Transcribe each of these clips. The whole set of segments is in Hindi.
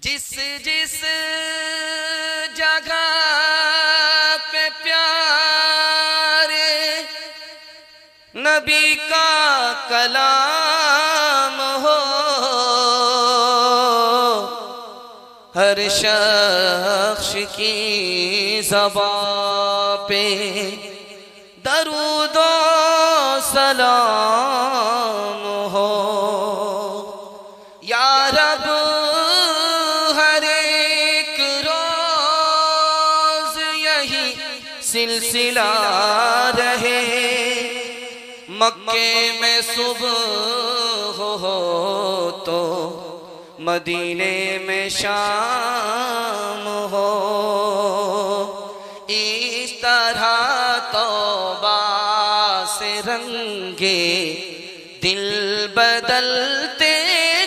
जिस जिस जगह पे प्यारे नबी का कलाम हो, हर शख्स की ज़बां पे दरूद व सलाम हो। या रब हर एक रोज़ यही सिलसिला रहे, मक्के में सुबह हो तो मदीने में शाम हो। इस तरह तौबा से रंगे दिल बदलते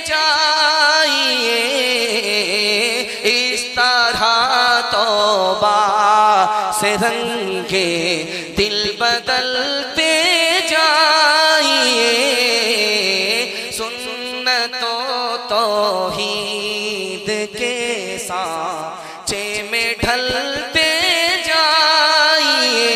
जाइए, इस तरह तौबा से रंगे दिल बदलते जाइए। सुन्नतो तौहीद के सांचे में ढलते जाइए।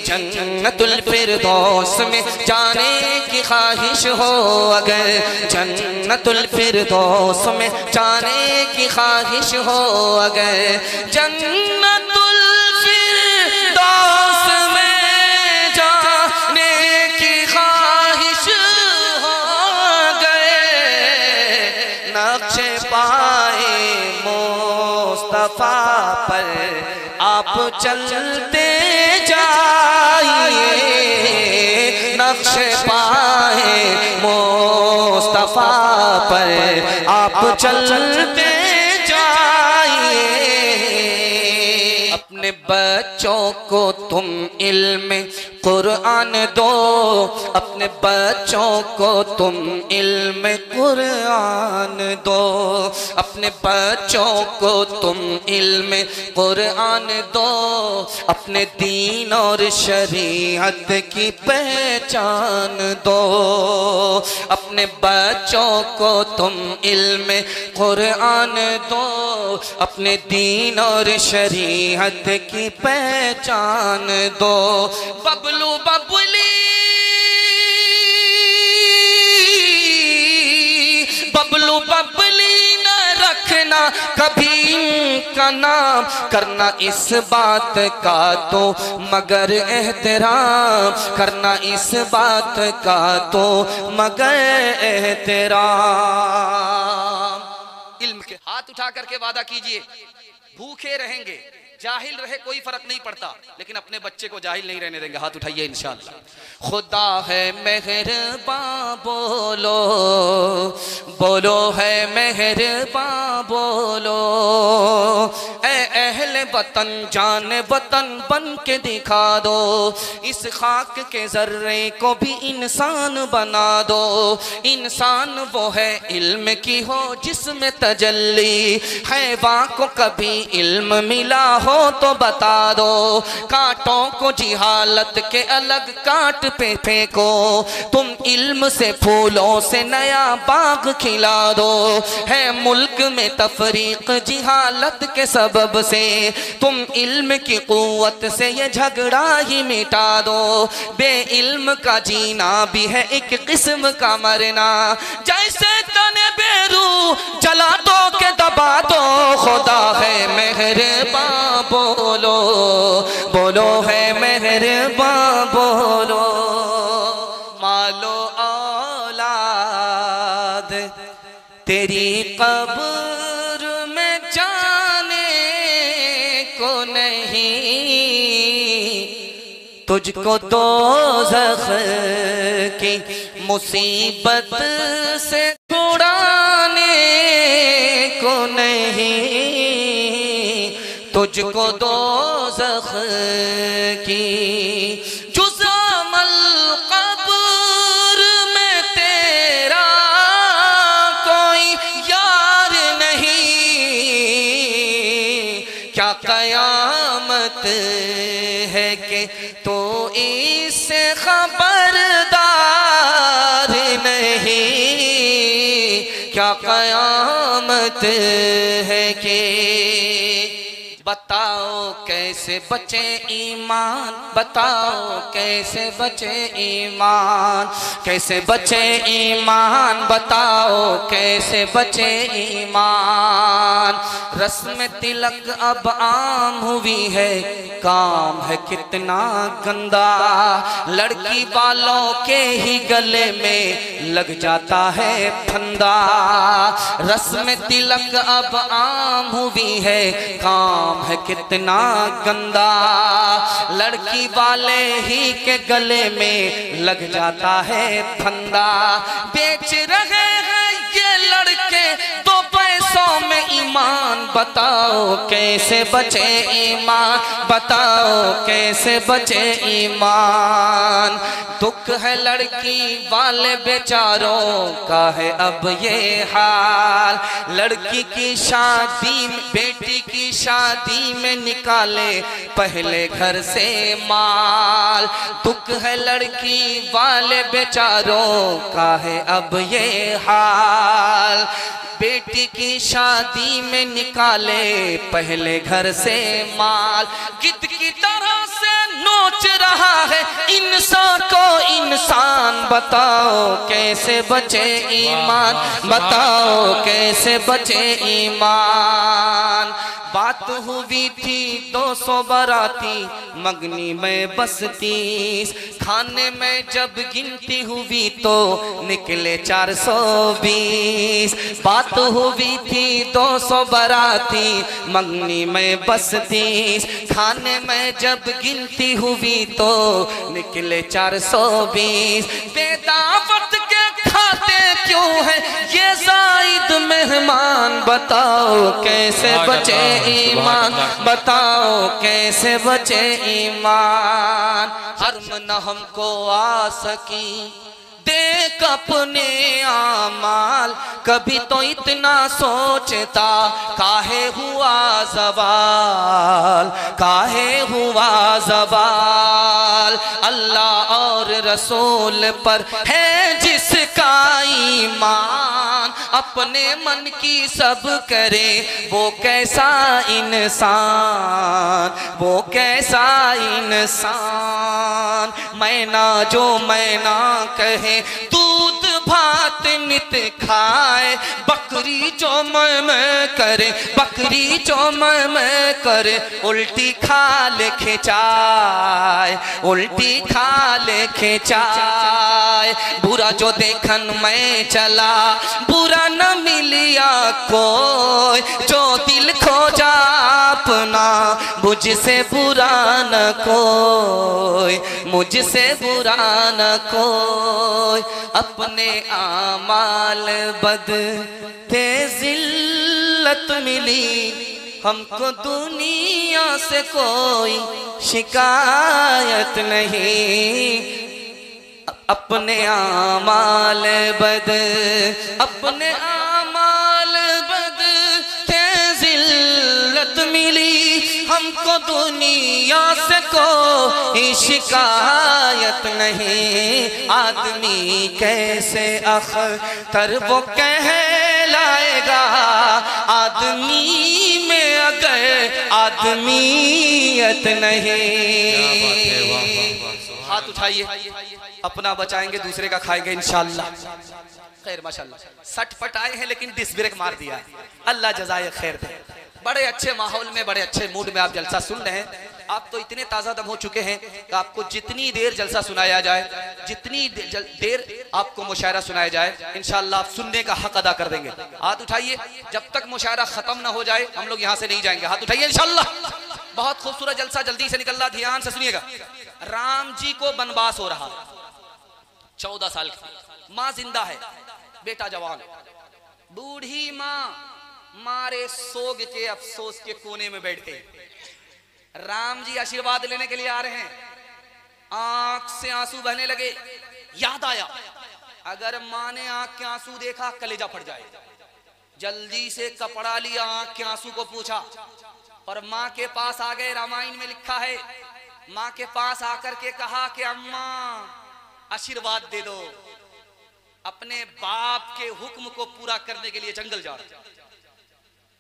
जन्नतुल फिरदौस में जाने की ख्वाहिश हो अगर, जन्नतुल फिरदौस में जाने की ख्वाहिश हो अगर, जन्नतुल फिरदौस में जाने की ख्वाहिश हो अगर, नक्शे पाए मुस्तफा पर आप चलते जाइए, नक्शे पाए मुस्तफा पर आप चलते जाइए। अपने बच्चों को तुम इल्म कुरान दो, अपने बच्चों को तुम इल्म कुरान दो, अपने बच्चों को तुम इल्म कुरान दो, अपने दीन और शरीयत की पहचान दो। अपने बच्चों को तुम इल्म कुरान दो, अपने दीन और शरीयत की पहचान दो। बबलू बबली बबलू बबली न रखना कभी का नाम, करना इस बात का तो मगर एहतराम, करना इस बात का तो मगर एहतराम। इल्म के हाथ उठा करके वादा कीजिए, भूखे रहेंगे, जाहिल रहे कोई फर्क नहीं पड़ता, लेकिन अपने बच्चे को जाहिल नहीं रहने देंगे। हाथ उठाइए इंशाअल्लाह। खुदा है मेहरबान बोलो, बोलो है मेहरबान बोलो, ए अहले वतन जान वतन बन के दिखा दो, इस खाक के जर्रे को भी इंसान बना दो। इंसान वो है इल्म की हो जिसमें तजल्ली, हैवान को कभी इल्म मिला हो तो बता दो। कांटों को जिहालत के अलग काट पे फेंको, तुम इल्म से फूलों से नया बाग खिला दो। है मुल्क में तफरीक जिहालत के सबब से, तुम इल्म की कुव्वत से ये झगड़ा ही मिटा दो। बे इल्म का जीना भी है एक किस्म का मरना, जैसे तने बेरू जला दो के दबा दो। खुदा है मेहरबान बोलो, बोलो है मेहरबान बोलो। मालो औलाद तेरी कब्र में जाने को नहीं, तुझको दोज़ख की मुसीबत से छुड़ाने को नहीं, तुझको दोज़ख की जुज़ामल क़ब्र में तेरा कोई यार नहीं। क्या कयामत है कि तो इससे खबरदार नहीं, क्या क़यामत है कि बताओ कैसे बचे ईमान, बताओ कैसे बचे ईमान, कैसे बचे ईमान, बताओ कैसे बचे ईमान। रस्म तिलक अब आम हुई है, काम है कितना गंदा, लड़की वालों के ही गले में लग जाता है फंदा। रस्म तिलक अब आम हुई है, काम है कितना गंदा, लड़की वाले ही के गले में लग जाता है फंदा। बेच रहे हैं ये लड़के दो पैसों में ईमान, बताओ कैसे बचे ईमान, बताओ कैसे बचे ईमान। दुख है लड़की वाले बेचारों का है अब ये हाल, लड़की की शादी में, बेटी की शादी में निकाले पहले घर से माल। दुख है लड़की वाले बेचारों का है अब ये हाल, बेटी की शादी में निकाले पहले घर से माल। गिद्ध की तरह से नोच रहा है इंसान को इंसान, बताओ कैसे बचे ईमान, बताओ कैसे बचे ईमान। बात हुई थी 200 बाराती मगनी में बस 30, खाने में जब गिनती हुई तो निकले 420। बात हुई थी 200 बाराती मगनी में बस 30, खाने में जब गिनती हुई तो निकले 420। बेदावत के खाते क्यों है ये जायद मेहमान, बताओ कैसे बचे ईमान, बताओ कैसे बचे ईमान। शर्म न हमको आ सकी देख अपने आमाल, कभी तो इतना सोचता काहे हुआ ज़वाल, काहे हुआ ज़वाल। अल्लाह और रसूल पर है जिसका ईमान, अपने मन की सब करे वो कैसा इंसान, वो कैसा इंसान। मैना जो मैना कहे दूध भात नित खाए, बकरी जो मैं करे, बकरी जो मैं करे, उल्टी खाल खिंचाए, उल्टी खाल खिंचाए। बुरा जो देखन मैं चला बुरा न मिलिया कोई, जो दिल खोजा अपना मुझसे बुरा न कोई, मुझसे बुरा न कोई। अपने आमाल बद थे जिल्लत मिली, हमको दुनिया से कोई शिकायत नहीं। अपने आमाल बद, अपने आमाल बद थे जिल्लत मिली, हमको दुनिया से कोई शिकायत नहीं। आदमी कैसे अख्तर वो कहलाएगा, आदमी में अगर आदमीयत नहीं। हाथ उठाइए, अपना बचाएंगे दूसरे का खाएंगे इंशाअल्लाह। खैर माशाअल्लाह, सटपट आए हैं लेकिन डिस ब्रेक मार दिया, अल्लाह जज़ाए खैर दे। बड़े अच्छे माहौल में, बड़े अच्छे मूड में आप जलसा सुन रहे हैं। आप तो इतने ताज़ा दम हो चुके हैं कि आपको जितनी देर जलसा सुनाया जाए, जितनी देर आपको मुशायरा सुनाया जाए, इंशाअल्लाह आप सुनने का हक अदा कर देंगे। हाथ उठाइए, जब तक मुशायरा खत्म ना हो जाए हम लोग यहाँ से नहीं जाएंगे। हाथ उठाइए इंशाअल्लाह। बहुत खूबसूरत जलसा जल्दी से निकल रहा, ध्यान से सुनिएगा। राम जी को वनवास हो रहा, 14 साल की माँ जिंदा है, बेटा जवान, बूढ़ी माँ मारे सोग के अफसोस के कोने में बैठ गई। राम जी आशीर्वाद लेने के लिए आ रहे हैं, आंख से आंसू बहने लगे। याद आया अगर माँ ने आंख के आंसू देखा कलेजा फट जाए। जल्दी से कपड़ा लिया, आंख के आंसू को पूछा और माँ के पास आ गए। रामायण में लिखा है, माँ के पास आकर के कहा कि अम्मा आशीर्वाद दे दो। अपने बाप के हुक्म को पूरा करने के लिए जंगल जा रहा।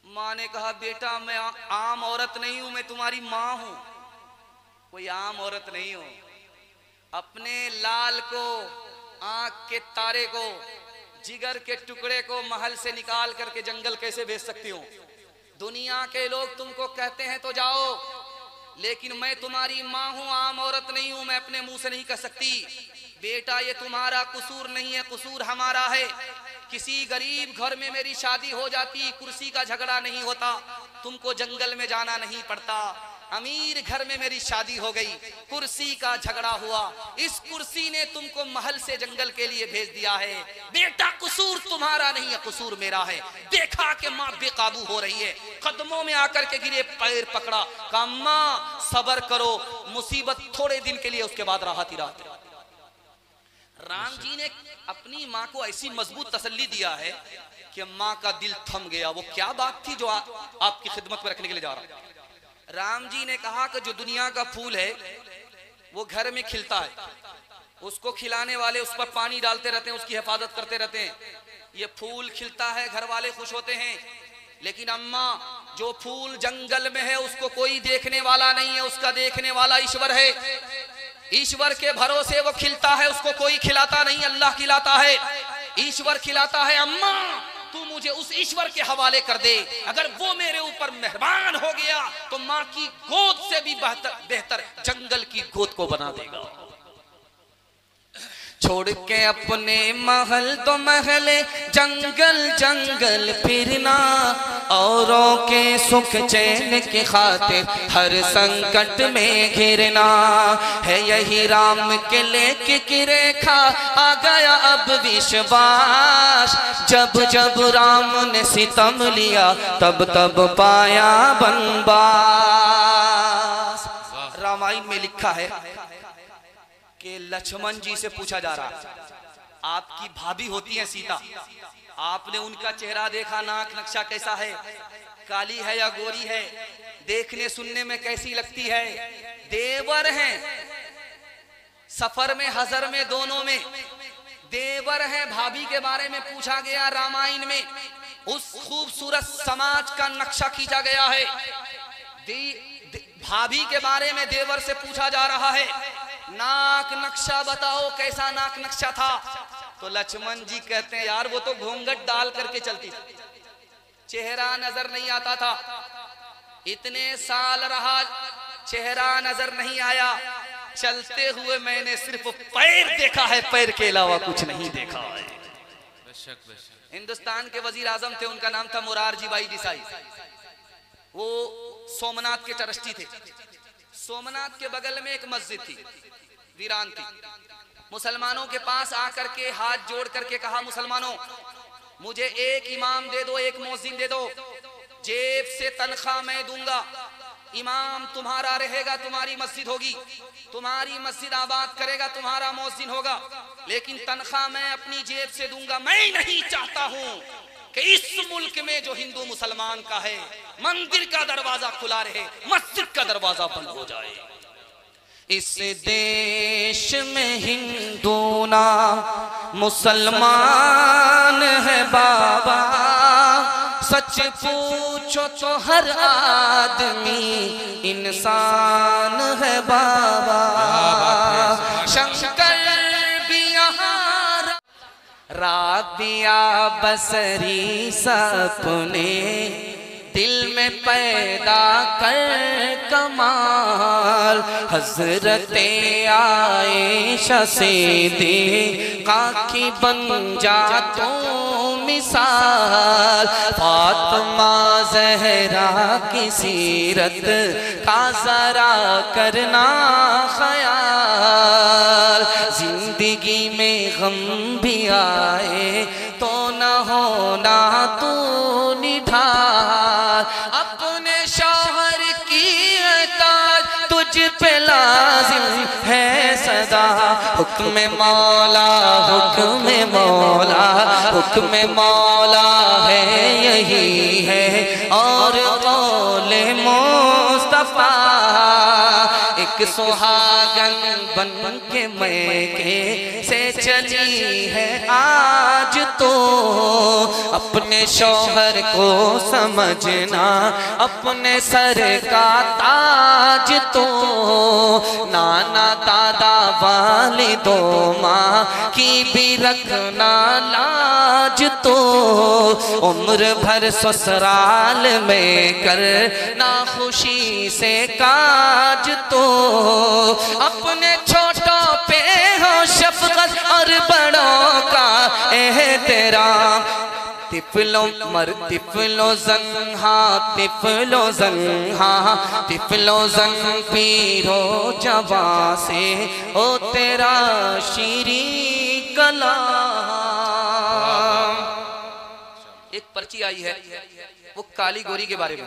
माँ ने कहा बेटा मैं आम औरत नहीं हूं, मैं तुम्हारी माँ हूं, कोई आम औरत नहीं हूं। अपने लाल को, आंख के तारे को, जिगर के टुकड़े को महल से निकाल करके जंगल कैसे भेज सकती हूँ? दुनिया के लोग तुमको कहते हैं तो जाओ, लेकिन मैं तुम्हारी माँ हूं, आम औरत नहीं हूं, मैं अपने मुंह से नहीं कह सकती। बेटा ये तुम्हारा कसूर नहीं है, कसूर हमारा है। किसी गरीब घर में मेरी शादी हो जाती, कुर्सी का झगड़ा नहीं होता, तुमको जंगल में जाना नहीं पड़ता। अमीर घर में मेरी शादी हो गई, कुर्सी का झगड़ा हुआ, इस कुर्सी ने तुमको महल से जंगल के लिए भेज दिया है। बेटा कसूर तुम्हारा नहीं है, कसूर मेरा है। देखा कि माँ बेकाबू हो रही है, कदमों में आकर के गिरे, पैर पकड़ा, कहा माँ सब्र करो, मुसीबत थोड़े दिन के लिए, उसके बाद राहत ही राहत। राम जी ने अपनी माँ को ऐसी मजबूत तसल्ली दिया है कि माँ का दिल थम गया। वो क्या बात थी जो आपकी खिदमत में रखने के लिए जा रहा। राम जी ने कहा कि जो दुनिया का फूल है वो घर में खिलता है, उसको खिलाने वाले उस पर पानी डालते रहते हैं, उसकी हिफाजत करते रहते हैं, ये फूल खिलता है, घर वाले खुश होते हैं। लेकिन अम्मा जो फूल जंगल में है उसको कोई देखने वाला नहीं है, उसका देखने वाला ईश्वर है। ईश्वर के भरोसे वो खिलता है, उसको कोई खिलाता नहीं, अल्लाह खिलाता है, ईश्वर खिलाता है। अम्मा तू मुझे उस ईश्वर के हवाले कर दे, अगर वो मेरे ऊपर मेहरबान हो गया तो माँ की गोद से भी बेहतर जंगल की गोद को बना देगा। छोड़ के अपने महल तो महले, जंगल जंगल फिरना, औरों के सुख चैन की खातिर हर संकट में घिरना है। यही राम के लेके की रेखा आ गया अब विश्वास, जब जब राम ने सितम लिया तब तब पाया बनवास। रामायण में लिखा है कि लक्ष्मण जी से पूछा जा रहा, आपकी भाभी होती है सीता, आपने उनका चेहरा देखा, नाक नक्शा कैसा है, काली है या गोरी है, देखने सुनने में कैसी लगती है? देवर हैं, सफर में हजर में दोनों में देवर हैं। भाभी के बारे में पूछा गया रामायण में, उस खूबसूरत समाज का नक्शा खींचा गया है। भाभी के बारे में देवर से पूछा जा रहा है, नाक नक्शा बताओ कैसा नाक नक्शा था? तो लक्ष्मण जी कहते हैं यार वो तो घूंघट डाल करके चलती थी, चेहरा नजर नहीं आता था, इतने साल रहा चेहरा नजर नहीं आया, चलते हुए मैंने सिर्फ पैर देखा है, पैर के अलावा कुछ नहीं देखा है। हिंदुस्तान के वजीर आजम थे, उनका नाम था मोरारजी भाई देसाई, वो सोमनाथ के ट्रस्टी थे। सोमनाथ के बगल में एक मस्जिद थी, वीरान थी। मुसलमानों के पास आकर के हाथ जोड़ करके कहा, मुसलमानों मुझे एक इमाम दे दो, एक मौजिन दे दो, जेब से तनख्वाह मैं दूंगा, इमाम तुम्हारा रहेगा, तुम्हारी मस्जिद होगी, तुम्हारी मस्जिद आबाद करेगा, तुम्हारा मौजिन होगा, लेकिन तनख्वाह मैं अपनी जेब से दूंगा। मैं नहीं चाहता हूं कि इस मुल्क में जो हिंदू मुसलमान का है मंदिर का दरवाजा खुला रहे, मस्जिद का दरवाजा बंद हो जाए। इस देश में हिंदू ना मुसलमान है बाबा, सच पूछो तो हर आदमी इंसान है बाबा। शंकर भी यहाँ राबिया बसरी सपने दिल में पैदा कर कमाल, हजरते आयशा सिद्दीक़ा की बन जा तो मिसाल, फातिमा ज़हरा की सीरत का जरा करना ख्याल, जिंदगी में गम भी आए तो न होना तू निढाल, अपने शौहर की अताअत तुझ पे लाजिम है सदा, हुक्म मौला हुक्म मौला हुक्म मौला है यही है और कौले मुस्तफा मुस्तफा, एक सुहागन बन के मैके से चली है आज तो। अपने शौहर को समझना अपने सर का ताज तो। नाना दादा वालिदो माँ की भी रखना लाज तो। उम्र भर ससुराल में करना खुशी से काज तो। अपने छोटों पे हो शफकत और बड़ों का एहतराम। तिफलो मर तिफलो ज़न्हा तिफलो ज़न्हा तिफलो ज़न पीरो जवा से ओ तेरा शीरी कलाम। एक पर्ची आई है वो काली गोरी के बारे में।